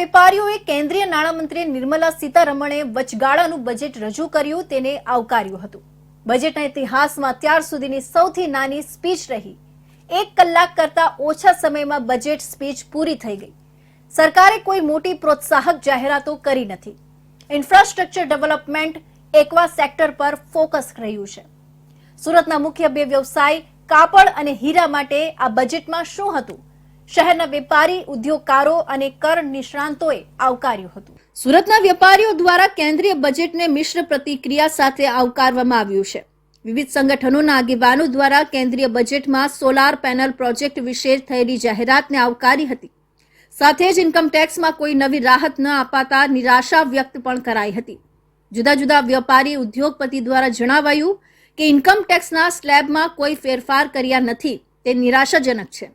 વેપારીઓએ કેન્દ્રીય નાણામંત્રી નિર્મલા સીતારમણે વચગાળાનું બજેટ રજૂ કર્યું તેને આવકાર્યું હતું। બજેટના ઇતિહાસમાં અત્યાર સુધીની સૌથી નાની સ્પીચ રહી। 1 કલાક કરતા ઓછા સમયમાં બજેટ સ્પીચ પૂરી થઈ ગઈ। સરકારે કોઈ મોટી પ્રોત્સાહક જાહેરાતો કરી નથી। ઇન્ફ્રાસ્ટ્રક્ચર ડેવલપમેન્ટ એક્વા સેક્ટર પર ફોકસ રહ્યું છે। સુરતના મુખ્ય બે વ્યવસાય કાપડ અને હીરા માટે આ બજેટમાં શું હતું? શહેરના વેપારી ઉદ્યોગકારો અને કર નિષ્ણાંતોએ આવકાર્યું હતું। સુરતના વેપારીઓ દ્વારા કેન્દ્રીય બજેટને મિશ્ર પ્રતિક્રિયા સાથે આવકારવામાં આવ્યું છે। વિવિધ સંગઠનોના આગેવાનો દ્વારા કેન્દ્રીય બજેટમાં સોલાર પેનલ પ્રોજેક્ટ વિશે થયેલી જાહેરાતને આવકારી હતી। સાથે જ ઇન્કમ ટેક્સમાં કોઈ નવી રાહત ન અપાતા નિરાશા વ્યક્ત પણ કરાઈ હતી। જુદા જુદા વેપારી ઉદ્યોગપતિ દ્વારા જણાવાયું કે ઇન્કમ ટેક્સના સ્લેબમાં કોઈ ફેરફાર કર્યા નથી તે નિરાશાજનક છે।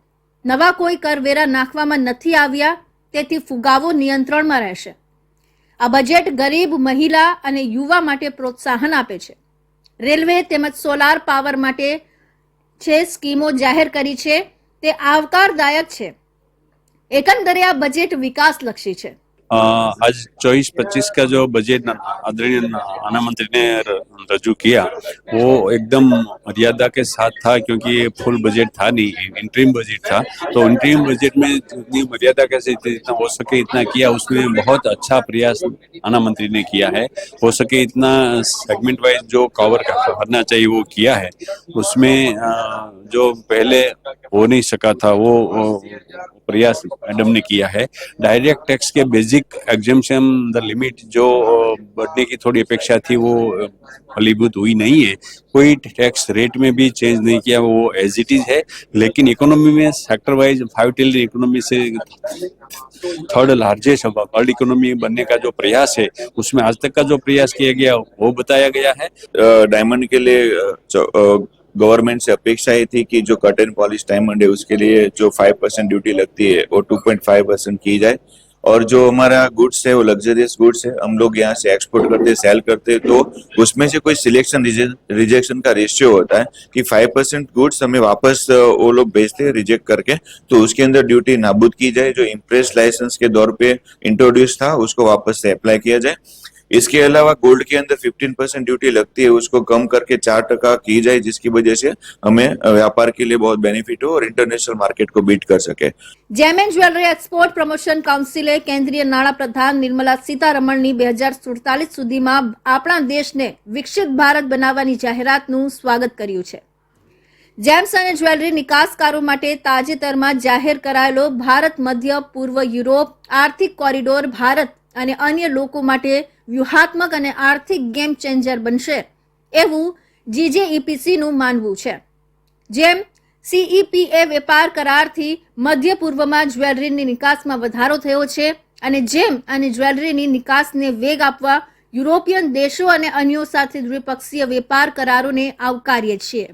નવા કોઈ કરવેરા નાખવામાં નથી આવ્યા તેથી ફુગાવો નિયંત્રણમાં રહેશે। આ બજેટ ગરીબ, મહિલા અને યુવા માટે પ્રોત્સાહન આપે છે। રેલવે તેમજ સોલાર પાવર માટે જે સ્કીમો જાહેર કરી છે તે આવકારદાયક છે। એકંદરે આ બજેટ વિકાસલક્ષી છે। आज 24-25 का जो बजट आदरणीय नाना मंत्री ने रजू किया वो एकदम मर्यादा के साथ था, क्योंकि ये फुल बजट था नहीं, इंटरिम बजट था। तो इंटरिम बजट में जितनी मर्यादा कैसे इतना हो सके इतना किया, उसमें बहुत अच्छा प्रयास नाना मंत्री ने किया है। हो सके इतना सेगमेंट वाइज जो कवर करना चाहिए वो किया है। उसमें जो पहले हो नहीं सका था वो प्रयास मैडम ने किया है। डायरेक्ट टैक्स के बेसिक एग्जेम्पशन द लिमिट जो बढ़ने की थोड़ी अपेक्षा थी वो फलीभूत हुई नहीं है। कोई टैक्स रेट में भी चेंज नहीं किया, वो एज इट इज है। लेकिन इकोनॉमी में सेक्टर वाइज 5 ट्रिलियन इकोनॉमी से थर्ड लार्जेस्ट वर्ल्ड इकोनॉमी बनने का जो प्रयास है उसमें आज तक का जो प्रयास किया गया वो बताया गया है। डायमंड के लिए गवर्नमेंट से अपेक्षा ये थी कि जो कट एंड पॉलिश डायमंड है उसके लिए जो 5% ड्यूटी लगती है वो 2.5% की जाए। और जो हमारा गुड्स है वो लग्जरियस गुड्स है, हम लोग यहाँ से एक्सपोर्ट करते सेल करते तो उसमें से कोई सिलेक्शन रिजेक्शन का रेशियो होता है कि 5% गुड्स हमें वापस वो लोग भेजते हैं रिजेक्ट करके, तो उसके अंदर ड्यूटी नाबूद की जाए। जो इम्प्रेस लाइसेंस के दौर पे इंट्रोड्यूस था उसको वापस से अप्लाई किया जाए। इसके अलावा गोल्ड के अंदर 15% ड्यूटी लगती है उसको कम करके 4% की जाए, जिसकी वजह से हमें व्यापार के लिए बहुत बेनिफिट हो और इंटरनेशनल मार्केट को बीट कर सके। Gem and jewellery export promotion काउंसिले केंद्रीय नाણાં પ્રધાન નિર્મલા સીતારમણની 2047 સુધીમાં આપણા દેશને વિકસિત ભારત બનાવવાની જાહેરાતનું સ્વાગત કર્યું છે। જેમ્સ અને જ્વેલરી નિકાસકારો માટે તાજેતરમાં જાહેર કરાયેલો ભારત મધ્ય પૂર્વ યુરોપ આર્થિક કોરિડોર ભારત અને અન્ય લોકો માટે વ્યૂહાત્મક અને આર્થિક ગેમ ચેન્જર બનશે એવું જીજેઈપીસીનું માનવું છે। જેમ સીઈપીએ વેપાર કરારથી મધ્ય પૂર્વમાં જ્વેલરીની નિકાસમાં વધારો થયો છે અને જેમ અને જ્વેલરીની નિકાસને વેગ આપવા યુરોપિયન દેશો અને અન્યો સાથે દ્વિપક્ષીય વેપાર કરારોને આવકારીએ છીએ।